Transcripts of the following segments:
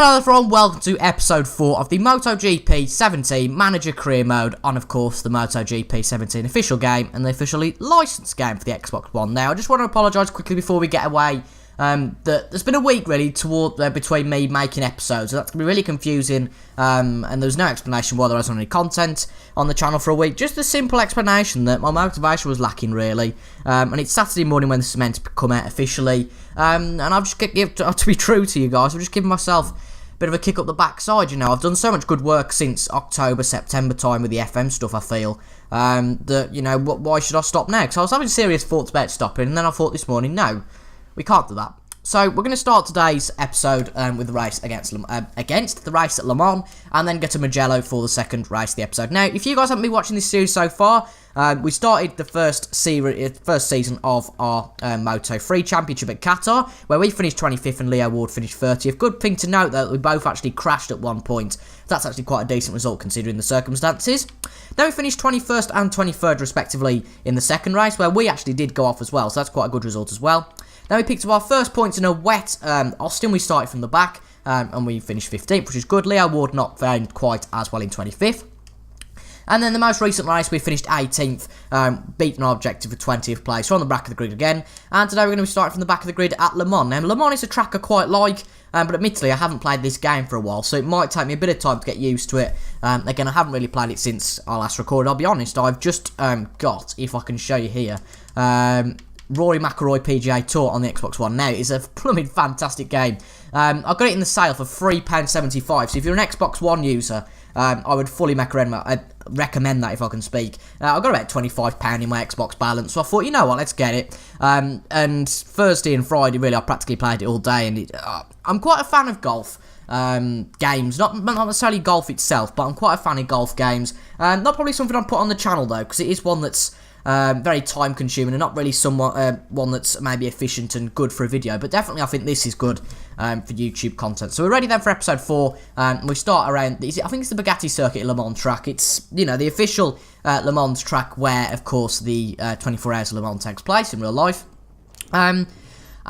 Hello everyone, welcome to episode 4 of the MotoGP 17 Manager Career Mode on, of course, the MotoGP 17 official game and the officially licensed game for the Xbox One. Now, I just want to apologise quickly before we get away that there's been a week really between me making episodes, so that's going to be really confusing, and there's no explanation why there wasn't any content on the channel for a week. Just a simple explanation that my motivation was lacking really, and it's Saturday morning when this is meant to come out officially, and I've just to be true to you guys, I've just given myself a bit of a kick up the backside. You know, I've done so much good work since October, September time with the FM stuff, I feel, that, you know, why should I stop now? Because I was having serious thoughts about stopping, and then I thought this morning, no, we can't do that. So we're going to start today's episode with the race against the race at Le Mans, and then get to Mugello for the second race of the episode. Now, if you guys haven't been watching this series so far, we started the first season of our Moto3 Championship at Qatar, where we finished 25th and Leo Ward finished 30th. Good thing to note, though, that we both actually crashed at one point. That's actually quite a decent result considering the circumstances. Then we finished 21st and 23rd respectively in the second race, where we actually did go off as well, so that's quite a good result as well. Then we picked up our first points in a wet Austin. We started from the back, and we finished 15th, which is good. Leo Ward not faring quite as well in 25th. And then the most recent race, we finished 18th, beating our objective of 20th place. So on the back of the grid again. And today we're going to be starting from the back of the grid at Le Mans. Now, Le Mans is a track I quite like, but admittedly, I haven't played this game for a while, so it might take me a bit of time to get used to it. Again, I haven't really played it since I last recorded. I'll be honest, I've just got, if I can show you here, Rory McIlroy PGA Tour on the Xbox One. Now, it's a plumbing fantastic game. I got it in the sale for £3.75, so if you're an Xbox One user, I would fully recommend that, if I can speak. I've got about £25 in my Xbox balance, so I thought, you know what, let's get it. And Thursday and Friday, really, I practically played it all day, and I'm quite a fan of golf games, not necessarily golf itself, but I'm quite a fan of golf games. Not probably something I'd put on the channel, though, because it is one that's very time consuming and not really one that's maybe efficient and good for a video, but definitely I think this is good for YouTube content. So we're ready then for episode 4, and we start around, I think it's the Bugatti circuit Le Mans track. It's, you know, the official Le Mans track where, of course, the 24 Hours of Le Mans takes place in real life.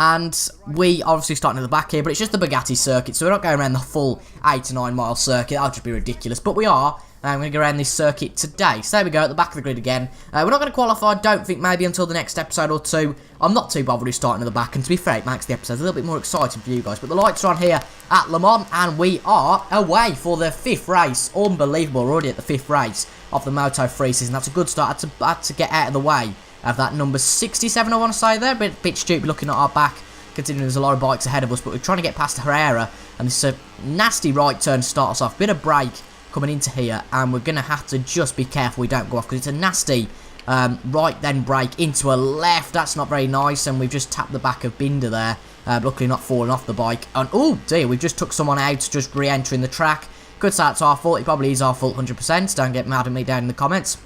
And we obviously starting at the back here, but it's just the Bugatti circuit, so we're not going around the full 8 to 9 mile circuit. That would just be ridiculous, but we are. I'm going to go around this circuit today. So there we go, at the back of the grid again. We're not going to qualify, I don't think, maybe until the next episode or two. I'm not too bothered with starting at the back, and to be fair, it makes the episode a little bit more exciting for you guys. But the lights are on here at Le Mans, and we are away for the 5th race. Unbelievable, we're already at the 5th race of the Moto3 season. That's a good start. I had to get out of the way of that number 67, I want to say there. A bit stupid looking at our back, considering there's a lot of bikes ahead of us, but we're trying to get past Herrera, and this is a nasty right turn to start us off. Bit of brake coming into here, and we're going to have to just be careful we don't go off, because it's a nasty right then brake into a left. That's not very nice, and we've just tapped the back of Binder there, luckily not falling off the bike, and oh dear, we've just took someone out just re-entering the track. Could say it's our fault, it probably is our fault 100%, don't get mad at me down in the comments.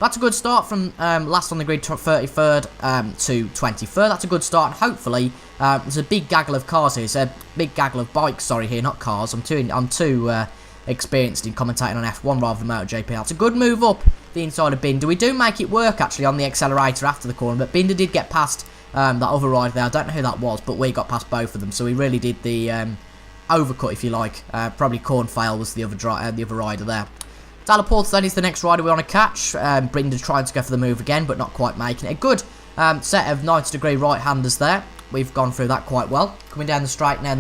That's a good start from last on the grid, 33rd to 23rd. That's a good start, and hopefully there's a big gaggle of cars here. It's a big gaggle of bikes, sorry, here, not cars. I'm too experienced in commentating on F1 rather than MotoGP. That's a good move up the inside of Binder. We do make it work actually on the accelerator after the corner, but Binder did get past that other rider there. I don't know who that was, but we got past both of them, so we really did the overcut, if you like. Probably Cornfail was the other rider there. Dalla Porta then is the next rider we want to catch. Binder trying to go for the move again, but not quite making it. A good set of 90-degree right-handers there. We've gone through that quite well. Coming down the straight now.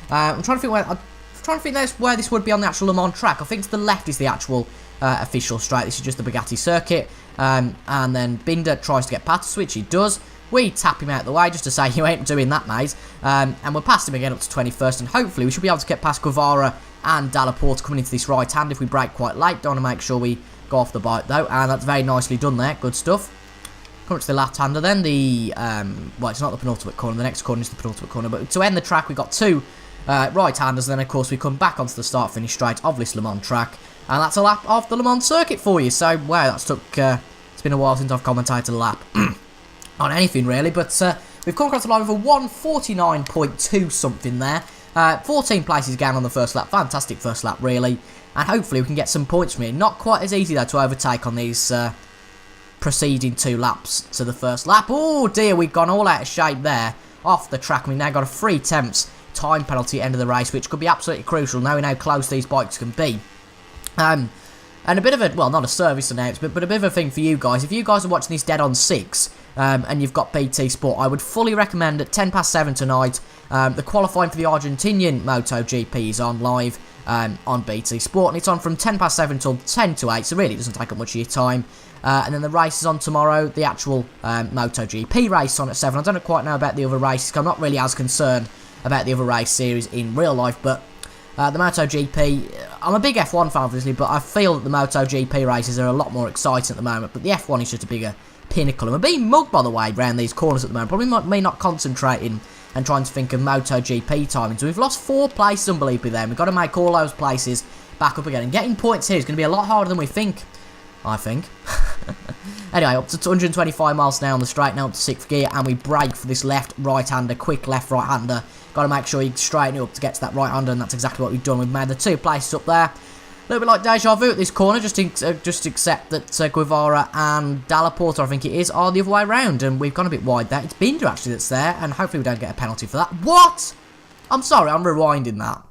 I'm trying to think where this would be on the actual Le Mans track. I think to the left is the actual official straight. This is just the Bugatti circuit. And then Binder tries to get past us, which he does. We tap him out of the way just to say you ain't doing that, mate. And we're past him again up to 21st. And hopefully we should be able to get past Guevara and Dalla Porta coming into this right hand if we brake quite late. Don't want to make sure we go off the bike though. And that's very nicely done there. Good stuff. Coming to the left-hander then. Well, it's not the penultimate corner. The next corner is the penultimate corner. But to end the track, we've got two right-handers, and then of course we come back onto the start-finish straight of this Le Mans track, and that's a lap of the Le Mans circuit for you. So wow, that's it's been a while since I've commentated a lap on anything really, but we've come across the line with a 149.2 something there. 14 places down on the first lap. Fantastic first lap really, and hopefully we can get some points from it. Not quite as easy though to overtake on these preceding 2 laps to the first lap. Oh dear, we've gone all out of shape there off the track. We've now got a 3 tenths time penalty at the end of the race, which could be absolutely crucial knowing how close these bikes can be. And a bit of a, well, not a service announcement, but a bit of a thing for you guys. If you guys are watching this dead on 6, and you've got BT Sport, I would fully recommend at 7:10 tonight, the qualifying for the Argentinian MotoGP is on live on BT Sport, and it's on from 7:10 till 10 to 8, so really it doesn't take up much of your time. And then the race is on tomorrow, the actual MotoGP race on at 7. I don't quite know about the other races, because I'm not really as concerned about the other race series in real life, but the MotoGP, I'm a big F1 fan obviously, but I feel that the MotoGP races are a lot more exciting at the moment, but the F1 is just a bigger pinnacle. And we're being mugged, by the way, around these corners at the moment, probably me not concentrating and trying to think of MotoGP timing. So we've lost 4 places unbelievably there, and we've got to make all those places back up again, and getting points here is going to be a lot harder than we think, I think. Anyway, up to 225 miles an hour on the straight, now up to 6th gear, and we brake for this left right-hander, quick left right-hander. Got to make sure you straighten it up to get to that right-hander, and that's exactly what we've done. We've made the 2 places up there. A little bit like deja vu at this corner, just accept that Guevara and Dalla Porta, I think it is, are the other way around, and we've gone a bit wide there. It's Binder actually that's there, and hopefully we don't get a penalty for that. What? I'm sorry, I'm rewinding that.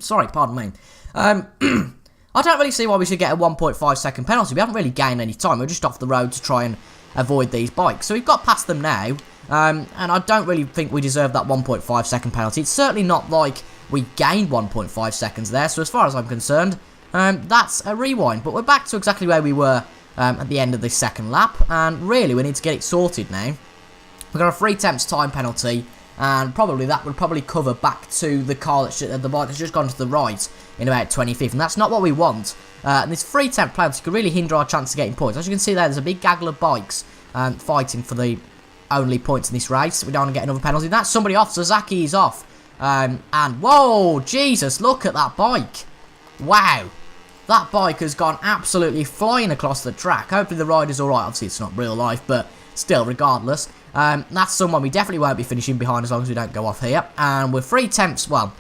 Sorry, pardon me. I don't really see why we should get a 1.5 second penalty. We haven't really gained any time. We're just off the road to try and avoid these bikes. So we've got past them now, and I don't really think we deserve that 1.5 second penalty. It's certainly not like we gained 1.5 seconds there, so as far as I'm concerned, that's a rewind. But we're back to exactly where we were at the end of this second lap, and really we need to get it sorted now. We've got a 3 tenths time penalty, and probably that would probably cover back to the car the bike has just gone to the right in about 25th, and that's not what we want. And this 3 tenth penalty could really hinder our chance of getting points. As you can see there's a big gaggle of bikes fighting for the only points in this race. We don't want to get another penalty. That's somebody off. Sasaki is off. And whoa, Jesus, look at that bike. Wow. That bike has gone absolutely flying across the track. Hopefully the rider's alright. Obviously it's not real life, but still, regardless. That's someone we definitely won't be finishing behind as long as we don't go off here. And we're 3 tenths, well,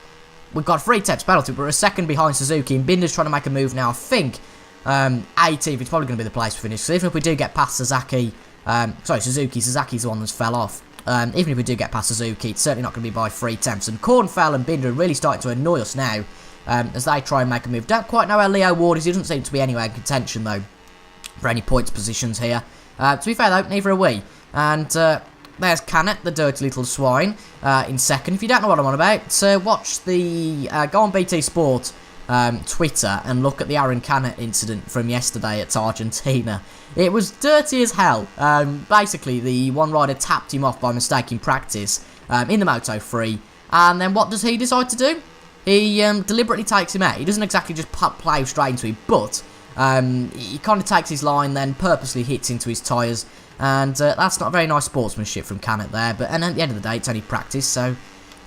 we've got a 3 tenths penalty, but we're a second behind Suzuki, and Binder's trying to make a move now. I think 18th is probably going to be the place to finish. So even if we do get past Suzuki, Suzuki's the one that's fell off. Even if we do get past Suzuki, it's certainly not going to be by 3 tenths. And Kornfeld and Binder are really starting to annoy us now as they try and make a move. Don't quite know where Leo Ward is. He doesn't seem to be anywhere in contention, though, for any points positions here. To be fair, though, neither are we. And there's Canet, the dirty little swine, in second. If you don't know what I'm on about, watch the... go on BT Sport Twitter and look at the Aaron Canet incident from yesterday at Argentina. It was dirty as hell. Basically, the one rider tapped him off by mistake in practice in the Moto3. And then what does he decide to do? He deliberately takes him out. He doesn't exactly just plow straight into him, but he kind of takes his line, then purposely hits into his tyres. And that's not very nice sportsmanship from Canet there. And at the end of the day, it's only practice, so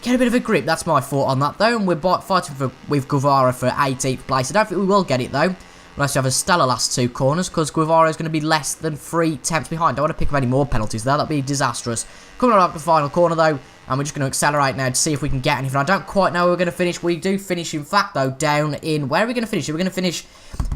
get a bit of a grip. That's my thought on that, though. And we're fighting with Guevara for 18th place. I don't think we will get it, though, unless we have a stellar last 2 corners, because Guevara is going to be less than 3 tenths behind. Don't want to pick up any more penalties there. That'd be disastrous. Coming up the final corner, though, and we're just going to accelerate now to see if we can get anything. I don't quite know where we're going to finish. We do finish, in fact, though, down in... Where are we going to finish? Are we going to finish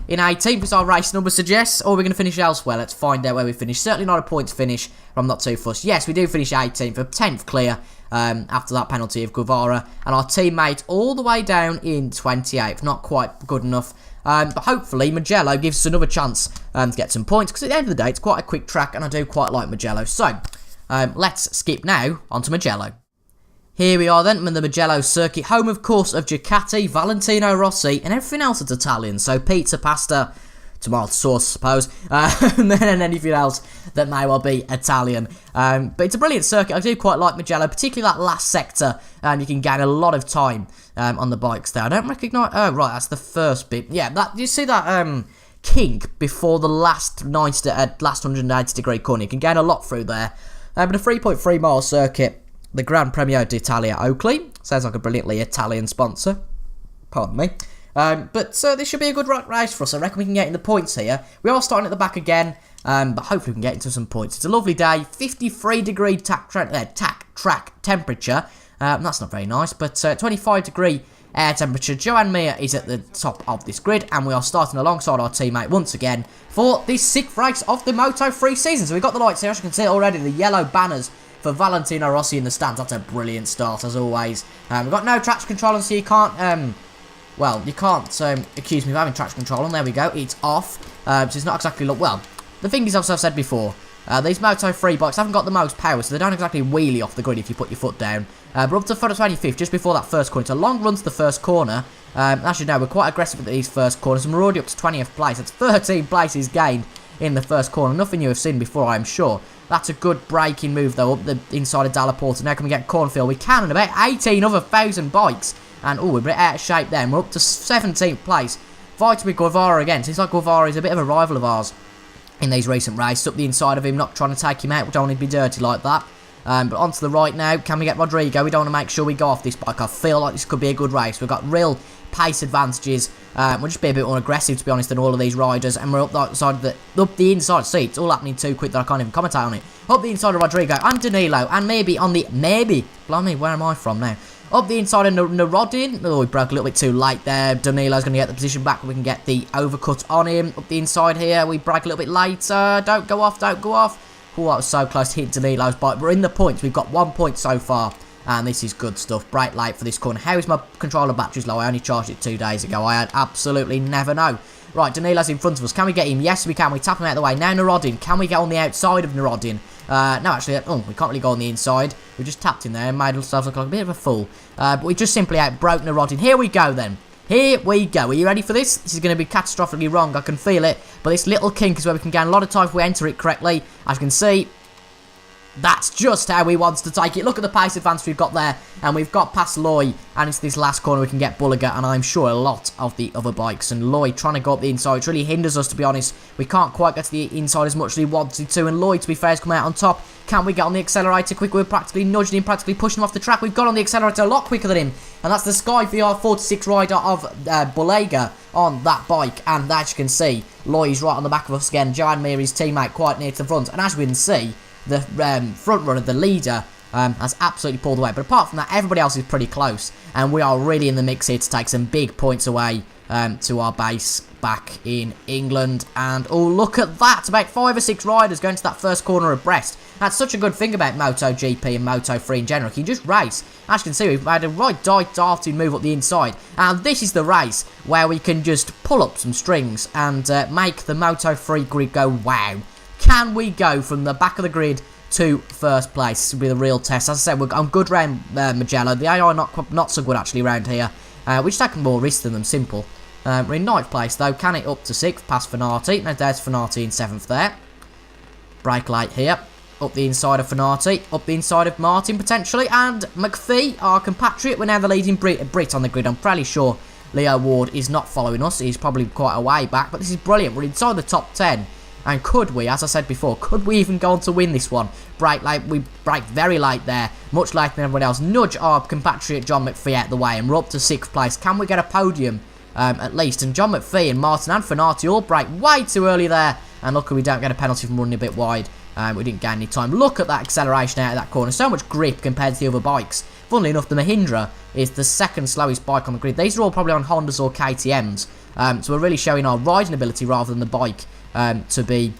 in 18th, as our race number suggests, or are we going to finish elsewhere? Let's find out where we finish. Certainly not a points finish, I'm not too fussed. Yes, we do finish 18th, a 10th clear after that penalty of Guevara, and our teammate all the way down in 28th. Not quite good enough. But hopefully Mugello gives us another chance to get some points, because at the end of the day, it's quite a quick track, and I do quite like Mugello. So, let's skip now onto Mugello. Here we are then, in the Mugello circuit, home of course of Ducati, Valentino Rossi, and everything else that's Italian. So pizza, pasta, tomato sauce, I suppose, and then anything else that may well be Italian. But it's a brilliant circuit. I do quite like Mugello, particularly that last sector. You can gain a lot of time on the bikes there. I don't recognise... Oh, right, that's the first bit. Yeah, you see that kink before the last 180 degree corner. You can gain a lot through there. But a 3.3 mile circuit. The Gran Premio d'Italia Oakley. Sounds like a brilliantly Italian sponsor. Pardon me. But this should be a good race for us. I reckon we can get in the points here. We are starting at the back again, but hopefully we can get into some points. It's a lovely day. 53 degree track temperature. That's not very nice, but 25 degree air temperature. Joan Mir is at the top of this grid, and we are starting alongside our teammate once again for the 6th race of the Moto3 season. So we've got the lights here, as you can see already, the yellow banners for Valentino Rossi in the stands. That's a brilliant start, as always. We've got no traction control on, so you can't, well, you can't accuse me of having traction control on. There we go. It's off. So it's not exactly, well, the thing is, as I've said before, these Moto3 bikes haven't got the most power, so they don't exactly wheelie off the grid if you put your foot down. But up to 25th, just before that first corner. It's a long run to the first corner. As you know, we're quite aggressive at these first corners, and we're already up to 20th place. That's 13 places gained in the first corner. Nothing you have seen before, I'm sure. That's a good braking move, though, up the inside of Dalla Porta. Now can we get cornfield? We can, and about 18 other 1,000 bikes. And, we're a bit out of shape there, and we're up to 17th place. Fighting with Guevara again. Seems like Guevara is a bit of a rival of ours in these recent races. Up the inside of him, not trying to take him out. We don't want to be dirty like that. But onto the right now. Can we get Rodrigo? We don't want to make sure we go off this bike. I feel like this could be a good race. We've got real pace advantages. We'll just be a bit more aggressive, to be honest, than all of these riders. And we're up the inside seat. It's all happening too quick that I can't even commentate on it. Up the inside of Rodrigo and Danilo. And maybe on the... Blimey, where am I from now? Up the inside of Narodin. Oh, we broke a little bit too late there. Danilo's going to get the position back. We can get the overcut on him. Up the inside here. We break a little bit later. Don't go off. Don't go off. Oh, that was so close to hitting Danilo's bike. We're in the points. We've got 1 point so far. And this is good stuff. Brake late for this corner. How is my controller batteries low? I only charged it 2 days ago. I absolutely never know. Right, Danilo's in front of us. Can we get him? Yes, we can. We tap him out of the way. Now Narodin. Can we get on the outside of Narodin? No, actually, we can't really go on the inside. We just tapped him there and made ourselves look like a bit of a fool. But we just simply out-broke Narodin. Here we go, then. Here we go. Are you ready for this? This is going to be catastrophically wrong. I can feel it. But this little kink is where we can gain a lot of time if we enter it correctly. As you can see, that's just how we want to take it. Look at the pace advance we've got there. And we've got past Loy. And into this last corner we can get Bulliger. And I'm sure a lot of the other bikes. And Loy trying to go up the inside, which really hinders us, to be honest. We can't quite get to the inside as much as we wanted to. And Loy, to be fair, has come out on top. Can we get on the accelerator quick? We're practically nudging him, practically pushing him off the track. We've got on the accelerator a lot quicker than him. And that's the Sky VR46 rider of Bulliger on that bike. And as you can see, Loy's right on the back of us again. Joan Mir, his teammate, quite near to the front. And as we can see, the front runner, the leader, has absolutely pulled away. But apart from that, everybody else is pretty close. And we are really in the mix here to take some big points away to our base back in England. And oh, look at that. About 5 or 6 riders going to that first corner abreast. That's such a good thing about MotoGP and Moto3 in general. You can just race. As you can see, we've made a right darting move up the inside. And this is the race where we can just pull up some strings and make the Moto3 grid go wow. Can we go from the back of the grid to first place? This will be the real test. As I said, I'm good around Mugello. The AI not so good actually around here. We're just taking more risks than them, simple. We're in 9th place though. Can it up to 6th past Fanati? Now there's Fanati in 7th there. Brake late here. Up the inside of Fanati. Up the inside of Martin potentially. And McPhee, our compatriot. We're now the leading Brit on the grid. I'm fairly sure Leo Ward is not following us. He's probably quite a way back. But this is brilliant. We're inside the top 10. And could we, as I said before, could we even go on to win this one? Brake late, we brake very late there, much later than everyone else. Nudge our compatriot John McPhee out of the way, and we're up to 6th place. Can we get a podium, at least? And John McPhee and Martin and Fanati all brake way too early there. And luckily we don't get a penalty from running a bit wide. We didn't gain any time. Look at that acceleration out of that corner. So much grip compared to the other bikes. Funnily enough, the Mahindra is the 2nd slowest bike on the grid. These are all probably on Hondas or KTMs. So we're really showing our riding ability rather than the bike to be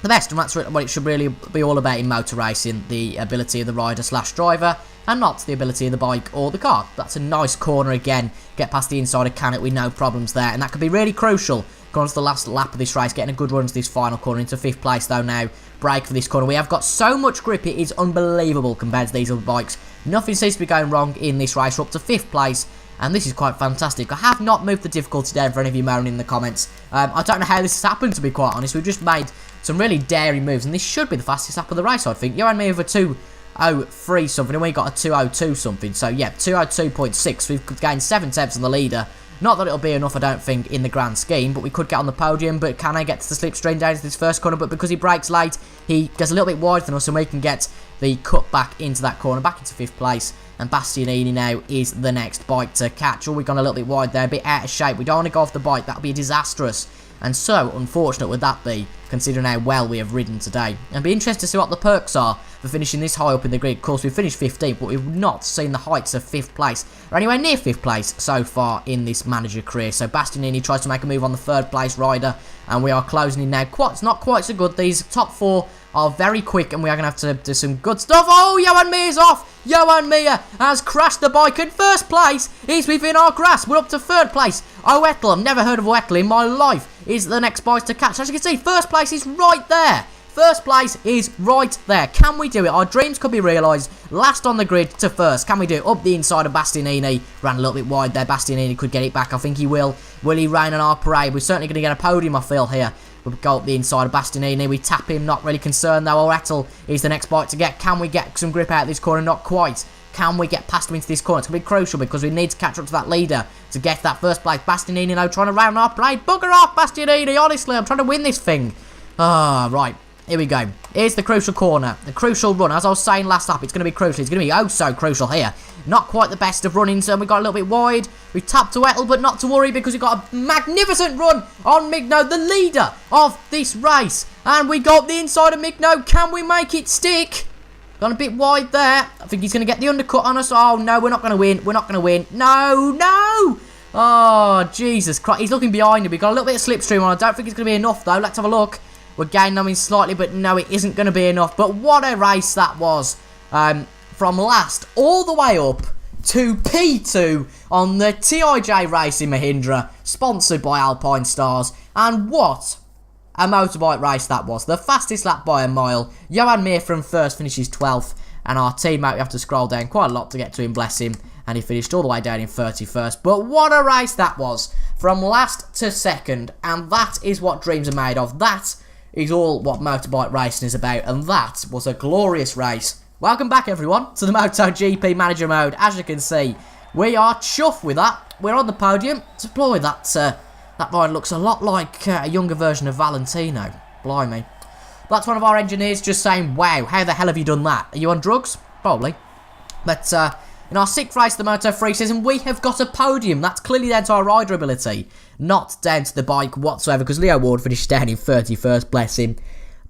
the best. And that's what it should really be all about in motor racing. The ability of the rider / driver. And not the ability of the bike or the car. That's a nice corner again. Get past the inside of Canet with no problems there. And that could be really crucial going to the last lap of this race. Getting a good run to this final corner. Into 5th place though now. Brake for this corner. We have got so much grip. It is unbelievable compared to these other bikes. Nothing seems to be going wrong in this race. We're up to 5th place. And this is quite fantastic. I have not moved the difficulty down for any of you moaning in the comments. I don't know how this has happened, to be quite honest. We've just made some really daring moves. And this should be the fastest lap of the race, I think. You and me with a 2:03 something. And we got a 2:02 something. So, yeah, 2:02.6. We've gained 7 tenths on the leader. Not that it'll be enough, I don't think, in the grand scheme. But we could get on the podium. But can I get to the slipstream down to this first corner? But because he brakes late, he gets a little bit wider than us. And we can get the cut back into that corner. Back into 5th place. And Bastianini now is the next bike to catch. Oh, we've gone a little bit wide there. A bit out of shape. We don't want to go off the bike. That would be disastrous. And so unfortunate would that be, considering how well we have ridden today. It'd be interesting to see what the perks are for finishing this high up in the grid. Of course, we finished 15th, but we've not seen the heights of 5th place, or anywhere near 5th place so far in this manager career. So Bastianini tries to make a move on the 3rd place rider, and we are closing in now. It's not quite so good. These top 4 are very quick, and we are going to have to do some good stuff. Oh, Johan Mir's off. Johan Mir has crashed the bike in 1st place. He's within our grasp. We're up to 3rd place. Oettel, I've never heard of Oettel in my life, is the next bike to catch. As you can see, 1st place is right there. 1st place is right there. Can we do it? Our dreams could be realised. Last on the grid to 1st. Can we do it? Up the inside of Bastianini. Ran a little bit wide there. Bastianini could get it back. I think he will. Will he rain on our parade? We're certainly going to get a podium, I feel, here. We'll go up the inside of Bastianini. We tap him. Not really concerned, though. Oettel is the next bike to get. Can we get some grip out of this corner? Not quite. Can we get past him into this corner? It's going to be crucial because we need to catch up to that leader to get that 1st place. Bastianini now trying to round our parade. Bugger off, Bastianini. Honestly, I'm trying to win this thing. Right. Here we go. Here's the crucial corner. The crucial run. As I was saying last lap, it's going to be crucial. It's going to be oh so crucial here. Not quite the best of runnings, and we got a little bit wide. We tapped to Oettel, but not to worry because we got a magnificent run on Migno, the leader of this race. And we got the inside of Migno. Can we make it stick? Gone a bit wide there. I think he's going to get the undercut on us. Oh, no, we're not going to win. We're not going to win. No, no. Oh, Jesus Christ. He's looking behind him. We've got a little bit of slipstream on. I don't think it's going to be enough, though. Let's have a look. We're gaining on him slightly, but no, it isn't going to be enough. But what a race that was. From last all the way up to P2 on the TIJ Racing Mahindra, sponsored by Alpine Stars. And what a motorbike race that was. The fastest lap by a mile. Johan Mir from 1st finishes 12th. And our teammate, we have to scroll down quite a lot to get to him, bless him. And he finished all the way down in 31st. But what a race that was. From last to 2nd. And that is what dreams are made of. That is all what motorbike racing is about. And that was a glorious race. Welcome back, everyone, to the MotoGP Manager Mode. As you can see, we are chuffed with that. We're on the podium. Deploy that. That ride looks a lot like a younger version of Valentino. Blimey. That's one of our engineers just saying, wow, how the hell have you done that? Are you on drugs? Probably. But in our 6th race of the Moto3 season, we have got a podium. That's clearly down to our rider ability, not down to the bike whatsoever, because Leo Ward finished down in 31st, bless him.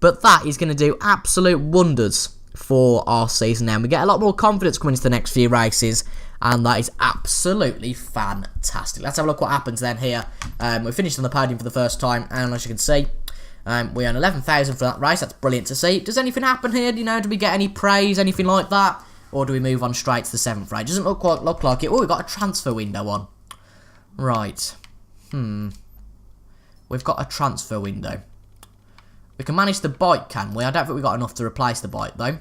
But that is going to do absolute wonders for our season now. We get a lot more confidence coming into the next few races, and that is absolutely fantastic. Let's have a look what happens then here. We finished on the podium for the first time, and as you can see, we earn 11,000 for that race. That's brilliant to see. Does anything happen here? Do we get any praise, anything like that? Or do we move on straight to the 7th race? Doesn't look like it. Oh, we've got a transfer window on. Right. We've got a transfer window. We can manage the bike, can we? I don't think we've got enough to replace the bike, though.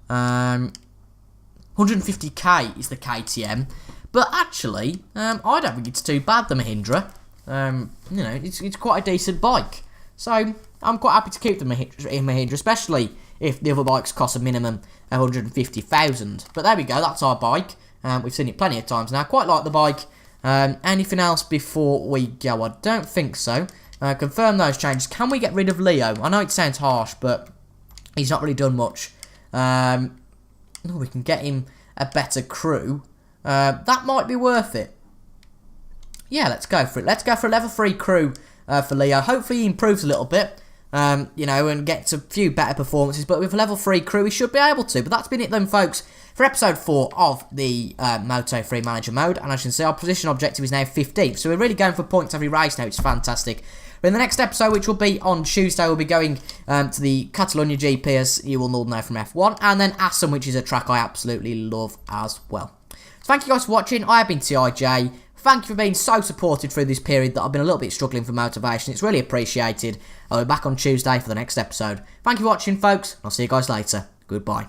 150k is the KTM. But actually, I don't think it's too bad, the Mahindra. It's quite a decent bike. So, I'm quite happy to keep the Mahindra, especially if the other bikes cost a minimum of 150,000. But there we go, that's our bike. We've seen it plenty of times now. I quite like the bike. Anything else before we go? I don't think so. Confirm those changes. Can we get rid of Leo? I know it sounds harsh, but he's not really done much. We can get him a better crew. That might be worth it. Yeah, let's go for it. Let's go for a level 3 crew for Leo. Hopefully he improves a little bit. And gets a few better performances. But with a level 3 crew, he should be able to. But that's been it then, folks, for episode 4 of the Moto3 Manager Mode. And as you can see, our position objective is now 15th. So we're really going for points every race now, which is fantastic. But in the next episode, which will be on Tuesday, we'll be going to the Catalonia GP, as you will all know from F1. And then Assen, which is a track I absolutely love as well. So thank you guys for watching. I have been TIJ. Thank you for being so supported through this period that I've been a little bit struggling for motivation. It's really appreciated. I'll be back on Tuesday for the next episode. Thank you for watching, folks. I'll see you guys later. Goodbye.